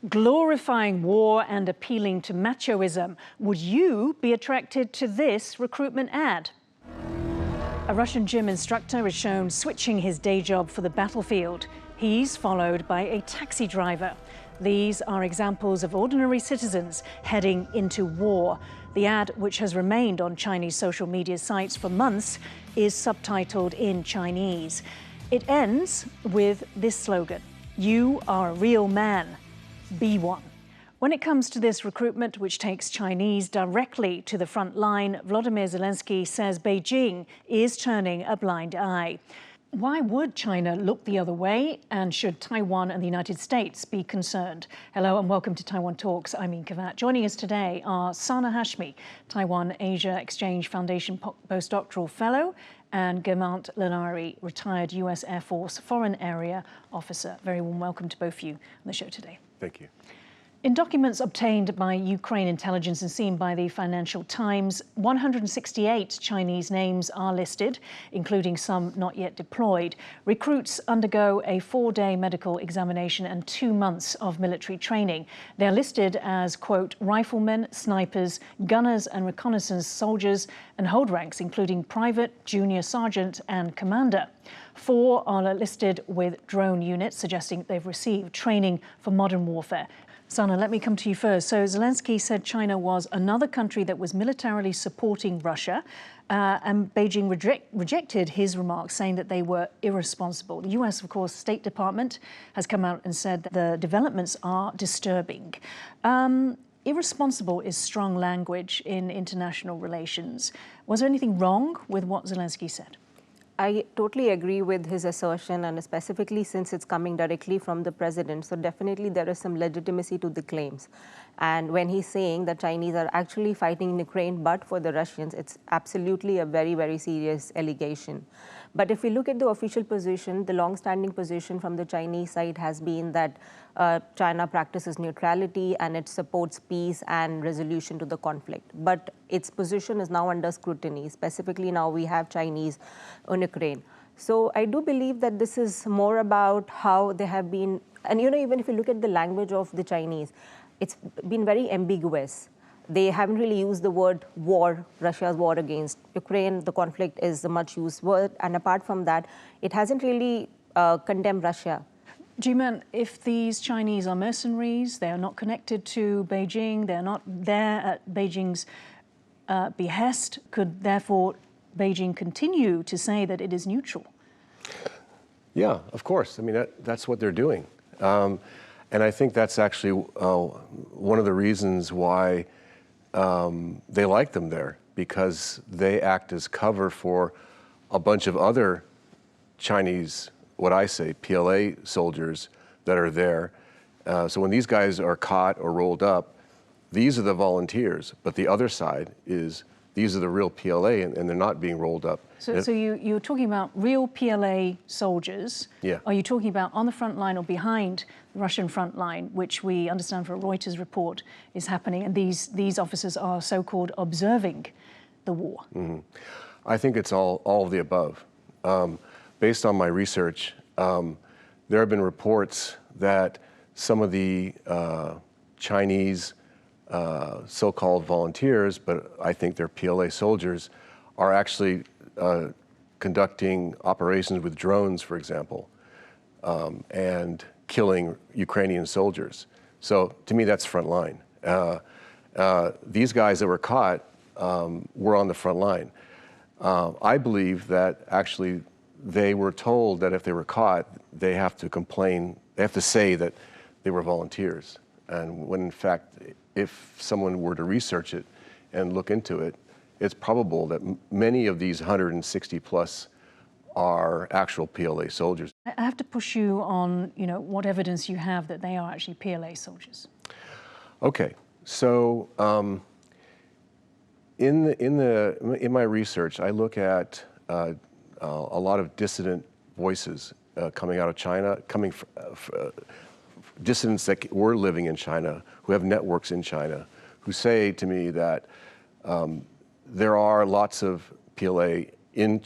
glorifying war and appealing to machoism. Would you be attracted to this recruitment ad? A Russian gym instructor is shown switching his day job for the battlefield. He's followed by a taxi driver. These are examples of ordinary citizens heading into war. The ad, which has remained on Chinese social media sites for months, is subtitled in Chinese. It ends with this slogan: "You are a real man. Be one." When it comes to this recruitment, which takes Chinese directly to the front line, Volodymyr Zelenskyy says Beijing is turning a blind eye. Why would China look the other way, and should Taiwan and the United States be concerned? Hello and welcome to Taiwan Talks. I'm Kavat. Joining us today are Sana Hashmi, Taiwan-Asia Exchange Foundation Postdoctoral Fellow, and Guermantes Lailari, retired US Air Force Foreign Area Officer. Very warm welcome to both of you on the show today. Thank you. In documents obtained by Ukraine intelligence and seen by the Financial Times, 168 Chinese names are listed, including some not yet deployed. Recruits undergo a 4-day medical examination and 2 months of military training. They're listed as, quote, riflemen, snipers, gunners and reconnaissance soldiers, and hold ranks including private, junior sergeant and commander. 4 are listed with drone units, suggesting they've received training for modern warfare. Sana, let me come to you first. So Zelenskyy said China was another country that was militarily supporting Russia, and Beijing rejected his remarks, saying that they were irresponsible. The US, of course, State Department has come out and said that the developments are disturbing. Irresponsible is strong language in international relations. Was there anything wrong with what Zelenskyy said? I totally agree with his assertion, and specifically since it's coming directly from the president. So definitely there is some legitimacy to the claims. And when he's saying that Chinese are actually fighting in Ukraine, but for the Russians, it's absolutely a very, very serious allegation. But if we look at the official position, the long-standing position from the Chinese side has been that China practices neutrality and it supports peace and resolution to the conflict. But its position is now under scrutiny. Specifically now we have Chinese in Ukraine. So I do believe that this is more about how they have been, and even if you look at the language of the Chinese, it's been very ambiguous. They haven't really used the word war, Russia's war against Ukraine. The conflict is a much used word. And apart from that, it hasn't really condemned Russia. Jiman, if these Chinese are mercenaries, they are not connected to Beijing, they're not there at Beijing's behest, could therefore Beijing continue to say that it is neutral? Yeah, of course. I mean, that's what they're doing. And I think that's actually one of the reasons why they like them there, because they act as cover for a bunch of other Chinese, what I say, PLA soldiers that are there. So when these guys are caught or rolled up, these are the volunteers, but the other side is these are the real PLA, and they're not being rolled up. So you're talking about real PLA soldiers. Yeah. Are you talking about on the front line or behind the Russian front line, which we understand from a Reuters report is happening, and these officers are so-called observing the war? Mm-hmm. I think it's all of the above. Based on my research, there have been reports that some of the Chinese so-called volunteers, but I think they're PLA soldiers, are actually conducting operations with drones, for example, and killing Ukrainian soldiers. So to me, that's front line. These guys that were caught were on the front line. I believe that actually they were told that if they were caught, they have to complain, they have to say that they were volunteers. And when in fact, if someone were to research it and look into it, it's probable that many of these 160 plus are actual PLA soldiers. I have to push you on, what evidence you have that they are actually PLA soldiers. Okay, so in my research, I look at a lot of dissident voices coming out of China, dissidents that were living in China, who have networks in China, who say to me that there are lots of PLA in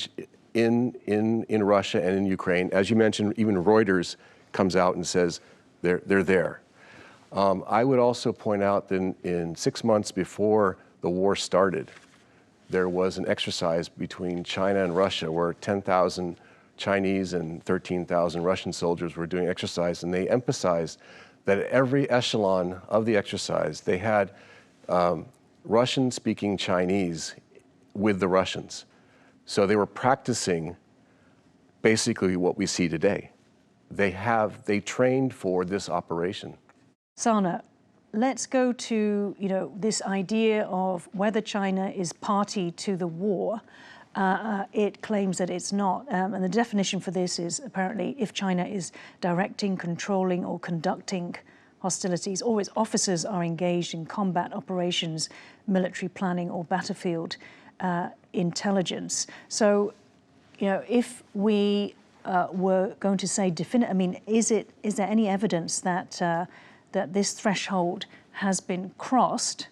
Russia and in Ukraine. As you mentioned, even Reuters comes out and says they're there. I would also point out that in 6 months before the war started, there was an exercise between China and Russia where 10,000 Chinese and 13,000 Russian soldiers were doing exercise, and they emphasized that at every echelon of the exercise, they had Russian-speaking Chinese with the Russians. So they were practicing basically what we see today. They trained for this operation. Sana, let's go to this idea of whether China is party to the war. It claims that it's not, and the definition for this is apparently if China is directing, controlling, or conducting hostilities, or its officers are engaged in combat operations, military planning, or battlefield intelligence. So, if we were going to say definite, I mean, is there any evidence that that this threshold has been crossed?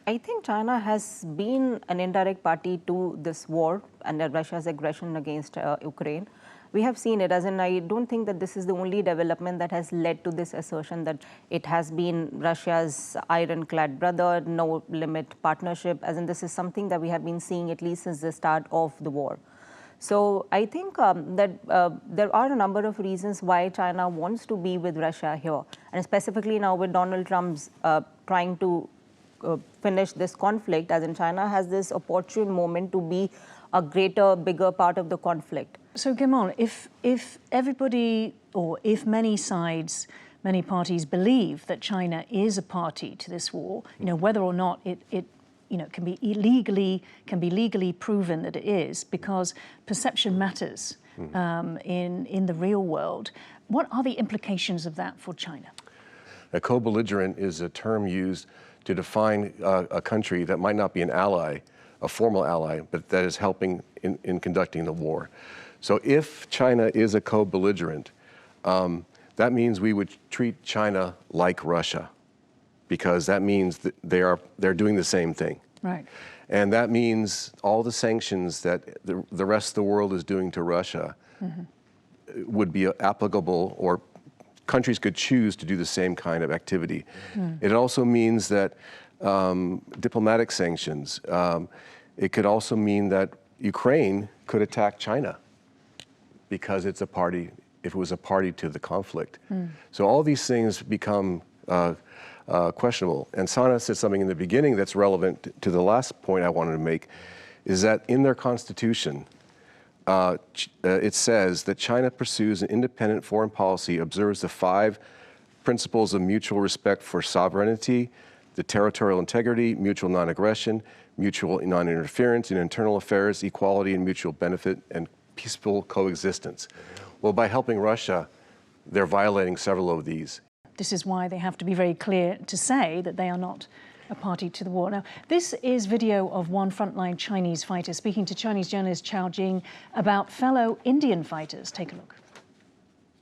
I think China has been an indirect party to this war and Russia's aggression against Ukraine. We have seen it, as in I don't think that this is the only development that has led to this assertion that it has been Russia's ironclad brother, no limit partnership, as in this is something that we have been seeing at least since the start of the war. So I think that there are a number of reasons why China wants to be with Russia here, and specifically now with Donald Trump's trying to finish this conflict, as in China has this opportune moment to be a greater, bigger part of the conflict. So, Guermantes, if everybody, or if many sides, many parties believe that China is a party to this war, whether or not it can be legally proven that it is, because perception matters in the real world. What are the implications of that for China? A co-belligerent is a term used to define a country that might not be an ally, a formal ally, but that is helping in conducting the war. So if China is a co-belligerent, that means we would treat China like Russia, because that means that they're doing the same thing. Right. And that means all the sanctions that the rest of the world is doing to Russia would be applicable, or countries could choose to do the same kind of activity. It also means that diplomatic sanctions, it could also mean that Ukraine could attack China because it's a party, if it was a party to the conflict. So all these things become questionable. And Sana said something in the beginning that's relevant to the last point I wanted to make, is that in their constitution, it says that China pursues an independent foreign policy, observes the 5 principles of mutual respect for sovereignty, the territorial integrity, mutual non-aggression, mutual non-interference in internal affairs, equality and mutual benefit, and peaceful coexistence. Well, by helping Russia, they're violating several of these. This is why they have to be very clear to say that they are not a party to the war. Now, this is video of one frontline Chinese fighter speaking to Chinese journalist Chao Jing about fellow Indian fighters. Take a look.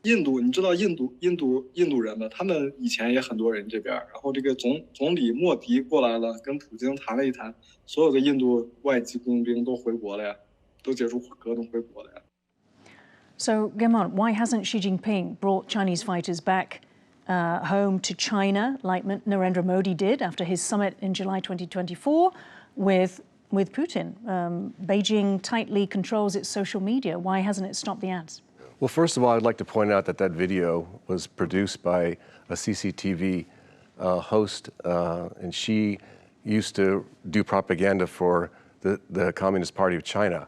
印度，你知道印度人呢？他们以前也很多人这边，然后这个总理莫迪过来了，跟普京谈了一谈，所有的印度外籍工兵都回国了呀，都解除合同回国了呀。So, Guermantes, why hasn't Xi Jinping brought Chinese fighters back home to China, like Narendra Modi did after his summit in July 2024 with Putin? Beijing tightly controls its social media. Why hasn't it stopped the ads? Well, first of all, I'd like to point out that video was produced by a CCTV host, and she used to do propaganda for the Communist Party of China.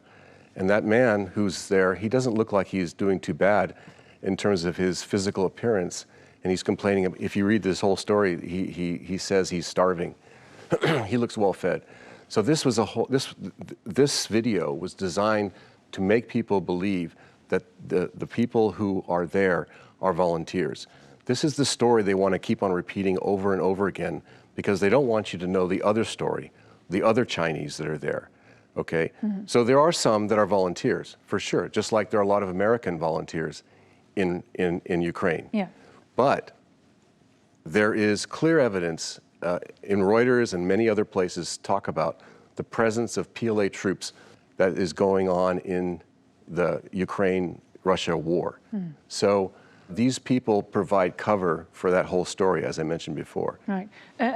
And that man who's there, he doesn't look like he's doing too bad in terms of his physical appearance. And he's complaining, if you read this whole story, he says he's starving. He looks well fed. So this was this video was designed to make people believe that the people who are there are volunteers. This is the story they want to keep on repeating over and over again, because they don't want you to know the other story, the other Chinese that are there, okay? So there are some that are volunteers, for sure, just like there are a lot of American volunteers in Ukraine. Yeah. But there is clear evidence in Reuters and many other places talk about the presence of PLA troops that is going on in the Ukraine-Russia war. So These people provide cover for that whole story, as I mentioned before. Right.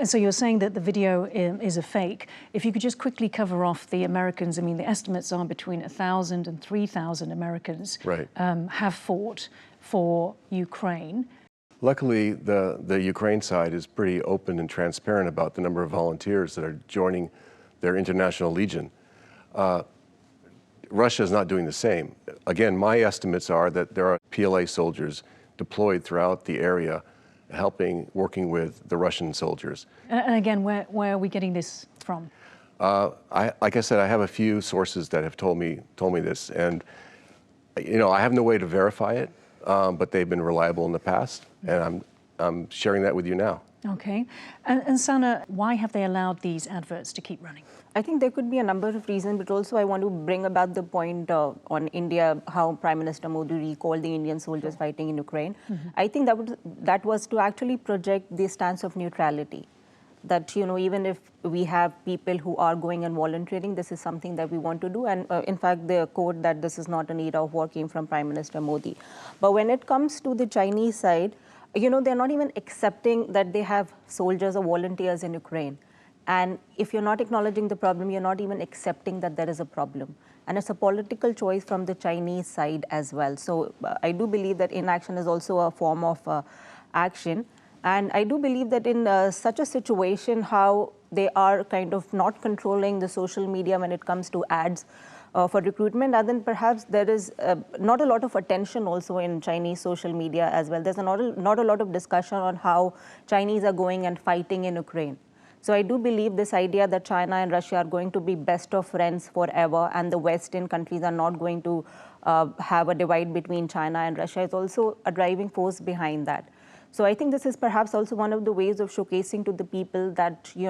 So you're saying that the video is a fake. If you could just quickly cover off the Americans, I mean, the estimates are between 1,000 and 3,000 Americans have fought for Ukraine. Luckily, the Ukraine side is pretty open and transparent about the number of volunteers that are joining their international legion. Russia is not doing the same. Again, my estimates are that there are PLA soldiers deployed throughout the area, working with the Russian soldiers. And again, where are we getting this from? Like I said, I have a few sources that have told me this, and I have no way to verify it, but they've been reliable in the past, and I'm sharing that with you now. Okay. And Sana, why have they allowed these adverts to keep running? I think there could be a number of reasons, but also I want to bring about the point on India, how Prime Minister Modi recalled the Indian soldiers fighting in Ukraine. I think that was to actually project the stance of neutrality. That, even if we have people who are going and volunteering, this is something that we want to do. And in fact, the quote that this is not an era of war came from Prime Minister Modi. But when it comes to the Chinese side, they're not even accepting that they have soldiers or volunteers in Ukraine. And if you're not acknowledging the problem, you're not even accepting that there is a problem. And it's a political choice from the Chinese side as well. So I do believe that inaction is also a form of action. And I do believe that in such a situation, how they are kind of not controlling the social media when it comes to ads for recruitment, and then perhaps there is not a lot of attention also in Chinese social media as well. There's not a lot of discussion on how Chinese are going and fighting in Ukraine. So I do believe this idea that China and Russia are going to be best of friends forever, and the Western countries are not going to have a divide between China and Russia is also a driving force behind that. So I think this is perhaps also one of the ways of showcasing to the people that, we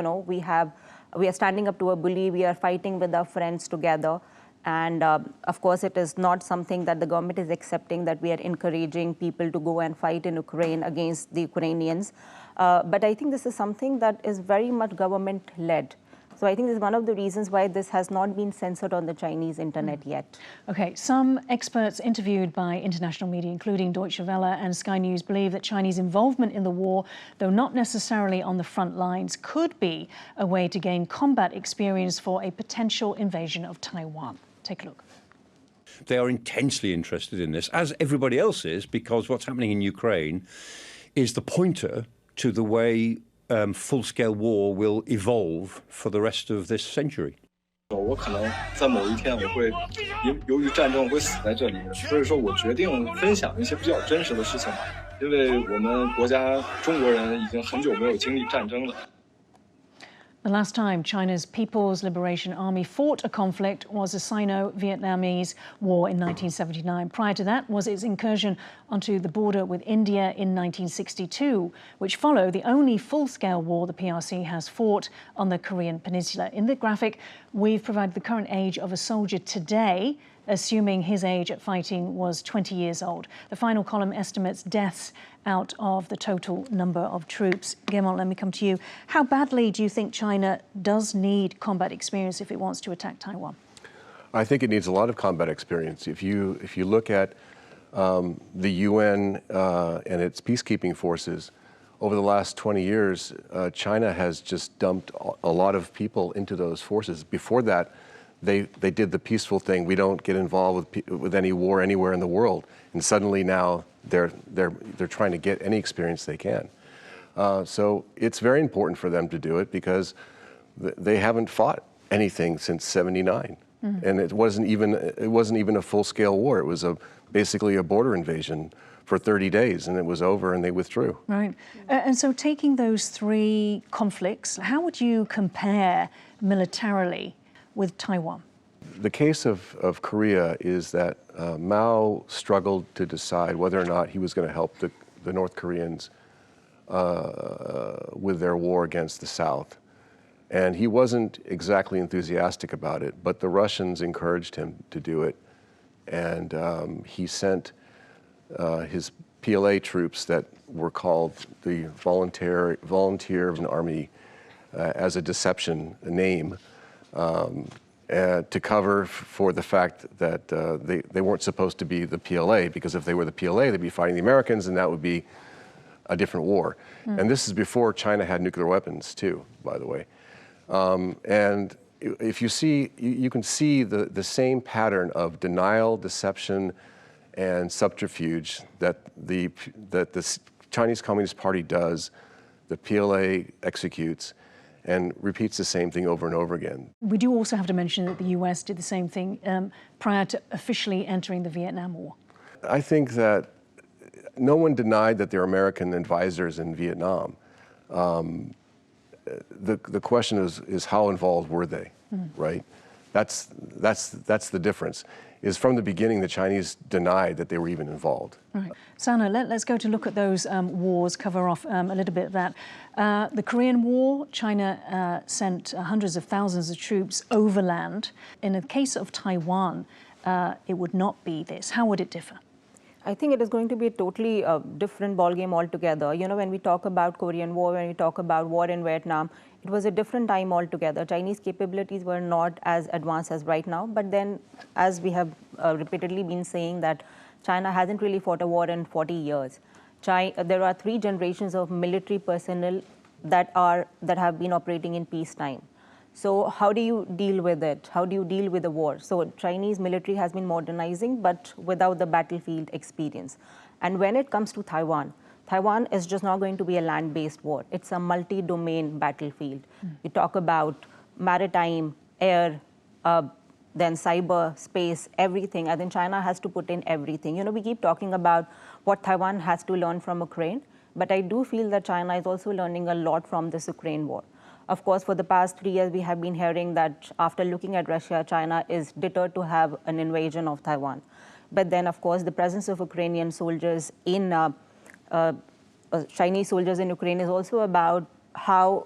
are standing up to a bully, we are fighting with our friends together. And of course, it is not something that the government is accepting, that we are encouraging people to go and fight in Ukraine against the Ukrainians. But I think this is something that is very much government-led. So I think this is one of the reasons why this has not been censored on the Chinese internet yet. Okay, some experts interviewed by international media, including Deutsche Welle and Sky News, believe that Chinese involvement in the war, though not necessarily on the front lines, could be a way to gain combat experience for a potential invasion of Taiwan. Take a look. They are intensely interested in this, as everybody else is, because what's happening in Ukraine is the pointer to the way full-scale war will evolve for the rest of this century. 我可能在某一天我会由于战争我会死在这里，所以说我决定分享一些比较真实的事情吧，因为我们国家中国人已经很久没有经历战争了。 The last time China's People's Liberation Army fought a conflict was the Sino-Vietnamese War in 1979. Prior to that was its incursion onto the border with India in 1962, which followed the only full-scale war the PRC has fought on the Korean Peninsula. In the graphic, we've provided the current age of a soldier today, assuming his age at fighting was 20 years old. The final column estimates deaths out of the total number of troops. Guermantes, let me come to you. How badly do you think China does need combat experience if it wants to attack Taiwan? I think it needs a lot of combat experience. If you look at the UN and its peacekeeping forces, over the last 20 years, China has just dumped a lot of people into those forces. Before that, they did the peaceful thing. We don't get involved with any war anywhere in the world. And suddenly now they're trying to get any experience they can. So it's very important for them to do it because they haven't fought anything since '79, and it wasn't even a full-scale war. It was basically a border invasion for 30 days, and it was over, and they withdrew. Right. And so, taking those three conflicts, how would you compare militarily with Taiwan? The case of Korea is that Mao struggled to decide whether or not he was going to help the North Koreans with their war against the South. And he wasn't exactly enthusiastic about it, but the Russians encouraged him to do it. And he sent his PLA troops that were called the Volunteer Army as a deception name. to cover for the fact that they weren't supposed to be the PLA, because if they were the PLA, they'd be fighting the Americans, and that would be a different war. And this is before China had nuclear weapons too, by the way. And if you see, you can see the same pattern of denial, deception, and subterfuge that the Chinese Communist Party does, the PLA executes, and repeats the same thing over and over again. We do also have to mention that the US did the same thing prior to officially entering the Vietnam War. I think that no one denied that there are American advisors in Vietnam. The question is how involved were they, right? That's the difference. Is from the beginning the Chinese denied that they were even involved. Right. Sana, let's go to look at those wars, cover off a little bit of that. The Korean War, China sent hundreds of thousands of troops overland. In the case of Taiwan, it would not be this. How would it differ? I think it is going to be a totally different ballgame altogether. You know, when we talk about Korean War, when we talk about war in Vietnam, it was a different time altogether. Chinese capabilities were not as advanced as right now. But then, as we have repeatedly been saying, that China hasn't really fought a war in 40 years. There are 3 generations of military personnel that have been operating in peacetime. So how do you deal with it? How do you deal with the war? So Chinese military has been modernizing, but without the battlefield experience. And when it comes to Taiwan, Taiwan is just not going to be a land-based war. It's a multi-domain battlefield. You talk about maritime, air, then cyber, space, everything. I think China has to put in everything. You know, we keep talking about what Taiwan has to learn from Ukraine, but I do feel that China is also learning a lot from this Ukraine war. Of course, for the past 3 years, we have been hearing that after looking at Russia, China is deterred to have an invasion of Taiwan. But then, of course, the presence of Ukrainian soldiers Chinese soldiers in Ukraine is also about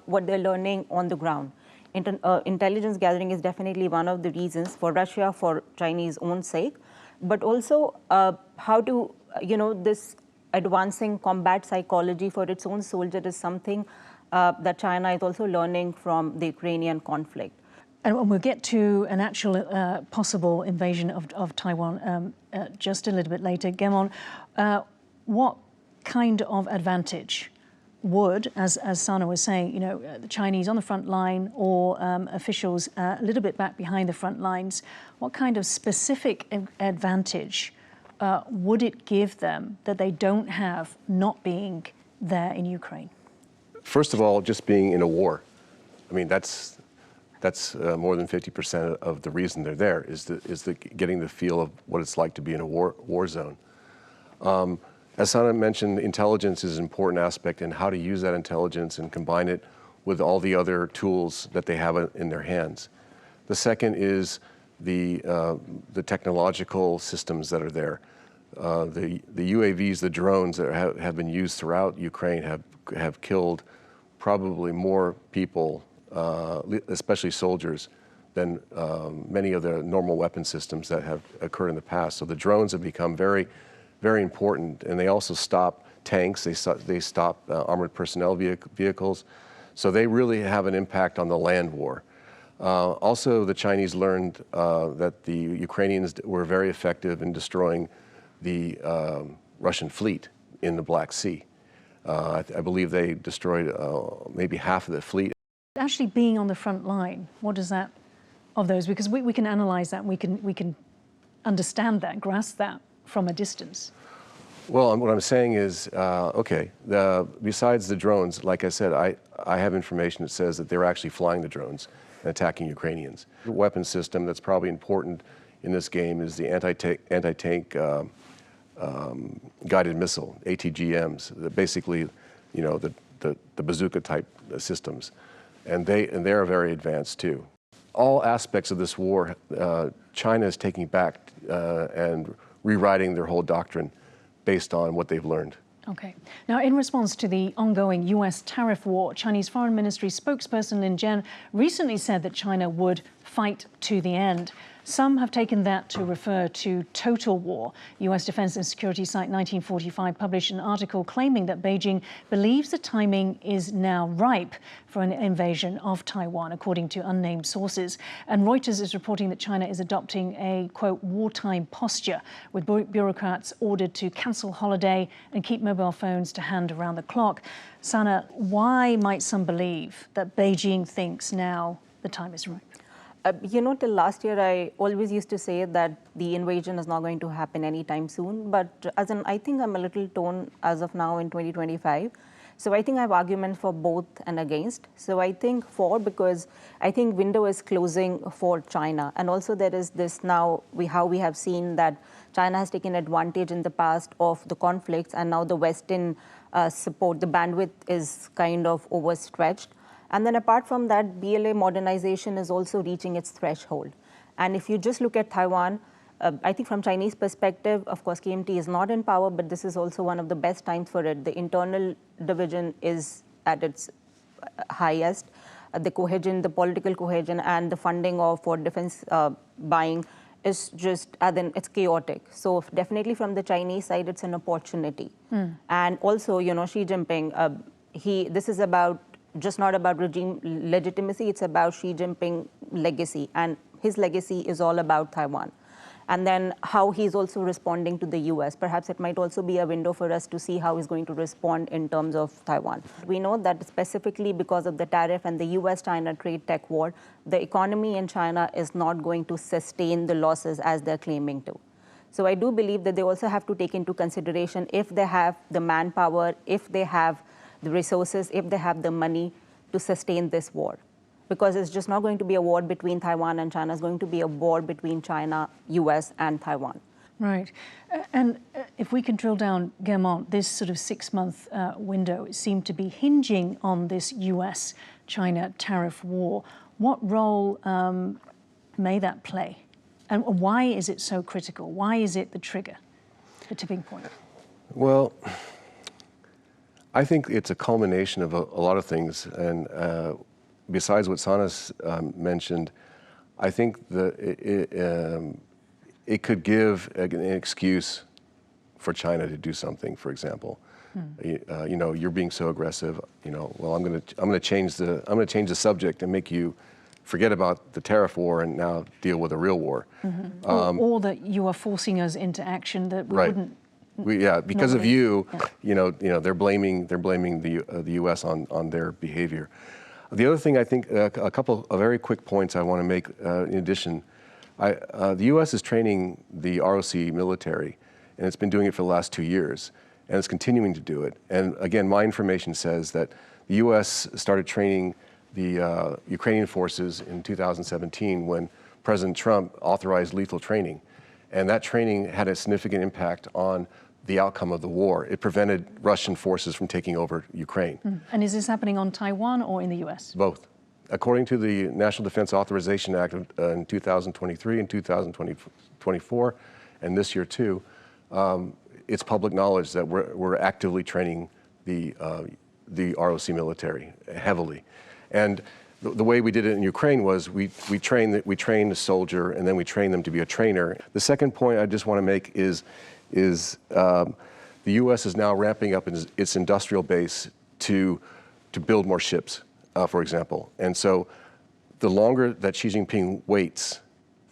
what they're learning on the ground. Intelligence gathering is definitely one of the reasons for Russia, for Chinese own sake, but also how to, this advancing combat psychology for its own soldier is something that China is also learning from the Ukrainian conflict. And we'll get to an actual possible invasion of Taiwan just a little bit later. Guermantes, what kind of advantage would, as Sana was saying, the Chinese on the front line or officials a little bit back behind the front lines, what kind of specific advantage would it give them that they don't have not being there in Ukraine? First of all, just being in a war. I mean, that's more than 50% of the reason they're there is getting the feel of what it's like to be in a war zone. As Sana mentioned, intelligence is an important aspect, and how to use that intelligence and combine it with all the other tools that they have in their hands. The second is the technological systems that are there. The UAVs, the drones that have been used throughout Ukraine have killed probably more people, especially soldiers, than many of the normal weapon systems that have occurred in the past. So the drones have become very, very important, and they also stop tanks, they stop armored personnel vehicles. So they really have an impact on the land war. Also, the Chinese learned that the Ukrainians were very effective in destroying the Russian fleet in the Black Sea. I believe they destroyed maybe half of the fleet. Actually being on the front line, what does that, of those, because we can analyze that, we can understand that, grasp that from a distance. Well, what I'm saying is, okay, besides the drones, like I said, I have information that says that they're actually flying the drones and attacking Ukrainians. The weapon system that's probably important in this game is the anti-tank guided missile, ATGMs, basically, the bazooka type systems. And they are very advanced too. All aspects of this war, China is taking back and rewriting their whole doctrine based on what they've learned. Okay. Now, in response to the ongoing U.S. tariff war, Chinese Foreign Ministry spokesperson Lin Jian recently said that China would fight to the end. Some have taken that to refer to total war. US defense and security site 1945 published an article claiming that Beijing believes the timing is now ripe for an invasion of Taiwan, according to unnamed sources. And Reuters is reporting that China is adopting a, quote, wartime posture, with bureaucrats ordered to cancel holiday and keep mobile phones to hand around the clock. Sana, why might some believe that Beijing thinks now the time is ripe? Till last year, I always used to say that the invasion is not going to happen anytime soon. But I think I'm a little torn as of now in 2025. So I think I have arguments for both and against. So I think for, because I think window is closing for China. And also there is this now, how we have seen that China has taken advantage in the past of the conflicts, and now the Western support, the bandwidth is kind of overstretched. And then apart from that, BLA modernization is also reaching its threshold. And if you just look at Taiwan, I think from Chinese perspective, of course, KMT is not in power, but this is also one of the best times for it. The internal division is at its highest. The cohesion, the political cohesion, and the funding for defense buying is just, then it's chaotic. So definitely from the Chinese side, it's an opportunity. And also, Xi Jinping, this is about just not about regime legitimacy, it's about Xi Jinping legacy. And his legacy is all about Taiwan. And then how he's also responding to the US. Perhaps it might also be a window for us to see how he's going to respond in terms of Taiwan. We know that specifically because of the tariff and the US-China trade tech war, the economy in China is not going to sustain the losses as they're claiming to. So I do believe that they also have to take into consideration if they have the manpower, if they have the resources, if they have the money to sustain this war. Because it's just not going to be a war between Taiwan and China, it's going to be a war between China, US, and Taiwan. Right. And if we can drill down, Guermantes, this sort of 6-month window seemed to be hinging on this US-China tariff war. What role may that play? And why is it so critical? Why is it the trigger, the tipping point? Well, I think it's a culmination of a lot of things, and besides what Sana's mentioned, I think it could give an excuse for China to do something. For example, you're being so aggressive. Well, I'm going to change the subject and make you forget about the tariff war and now deal with a real war. Or that you are forcing us into action that we wouldn't. Because of you, they're blaming the U.S. on their behavior. The other thing, I think, a couple of very quick points I want to make in addition. The U.S. is training the ROC military, and it's been doing it for the last 2 years, and it's continuing to do it. And again, my information says that the U.S. started training the Ukrainian forces in 2017 when President Trump authorized lethal training. And that training had a significant impact on the outcome of the war. It prevented Russian forces from taking over Ukraine. And is this happening on Taiwan or in the US? Both. According to the National Defense Authorization Act in 2023 and 2024, and this year too, it's public knowledge that we're actively training the ROC military heavily. And the way we did it in Ukraine was we trained a soldier, and then we trained them to be a trainer. The second point I just want to make is the U.S. is now ramping up its industrial base to build more ships, for example. And so the longer that Xi Jinping waits,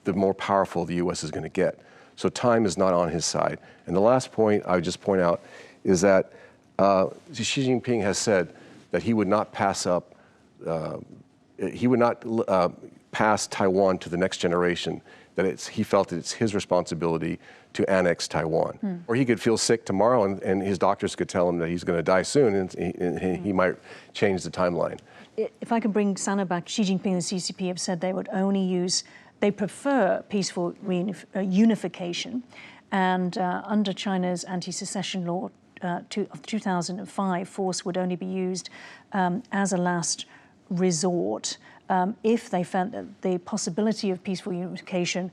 the more powerful the U.S. is going to get. So time is not on his side. And the last point I would just point out is that Xi Jinping has said that he would not pass pass Taiwan to the next generation, that he felt it's his responsibility to annex Taiwan. Or he could feel sick tomorrow and his doctors could tell him that he's going to die soon, and he might change the timeline. If I can bring Sana back, Xi Jinping and the CCP have said they prefer peaceful unification, and under China's anti-secession law of 2005, force would only be used as a last resort if they felt that the possibility of peaceful unification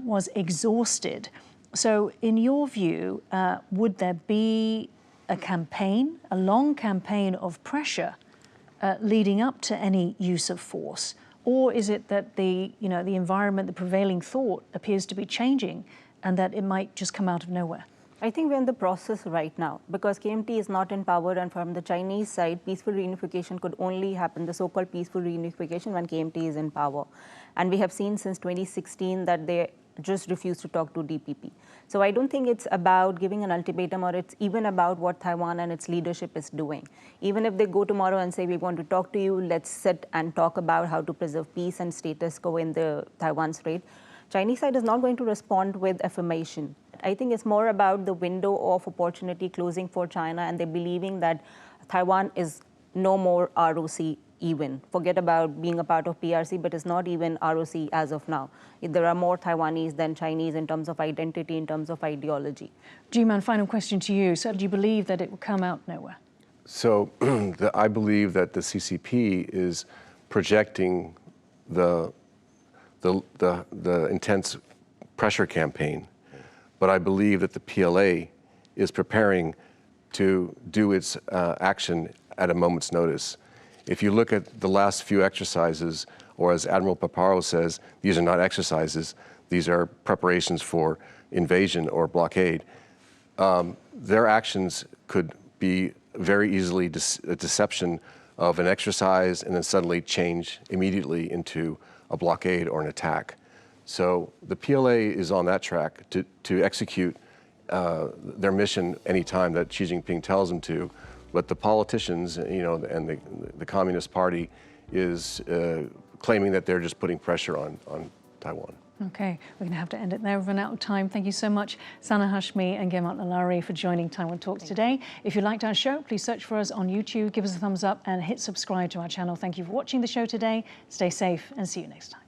was exhausted. So in your view, would there be a long campaign of pressure leading up to any use of force? Or is it that the environment, the prevailing thought appears to be changing and that it might just come out of nowhere? I think we're in the process right now because KMT is not in power, and from the Chinese side, peaceful reunification could only happen, the so-called peaceful reunification, when KMT is in power. And we have seen since 2016 that they just refuse to talk to DPP. So I don't think it's about giving an ultimatum, or it's even about what Taiwan and its leadership is doing. Even if they go tomorrow and say, we want to talk to you, let's sit and talk about how to preserve peace and status quo in the Taiwan Strait, Chinese side is not going to respond with affirmation. I think it's more about the window of opportunity closing for China, and they're believing that Taiwan is no more ROC even. Forget about being a part of PRC, but it's not even ROC as of now. There are more Taiwanese than Chinese in terms of identity, in terms of ideology. G-Man, final question to you. So do you believe that it will come out nowhere? So I believe that the CCP is projecting the intense pressure campaign. But I believe that the PLA is preparing to do its action at a moment's notice. If you look at the last few exercises, or as Admiral Paparo says, these are not exercises, these are preparations for invasion or blockade, their actions could be very easily a deception of an exercise and then suddenly change immediately into a blockade or an attack. So the PLA is on that track to execute their mission anytime that Xi Jinping tells them to, but the politicians, and the Communist Party is claiming that they're just putting pressure on Taiwan. Okay, we're going to have to end it there. We've run out of time. Thank you so much, Sana Hashmi and Guermantes Lailari, for joining Taiwan Talks today. If you liked our show, please search for us on YouTube, give us a thumbs up and hit subscribe to our channel. Thank you for watching the show today. Stay safe and see you next time.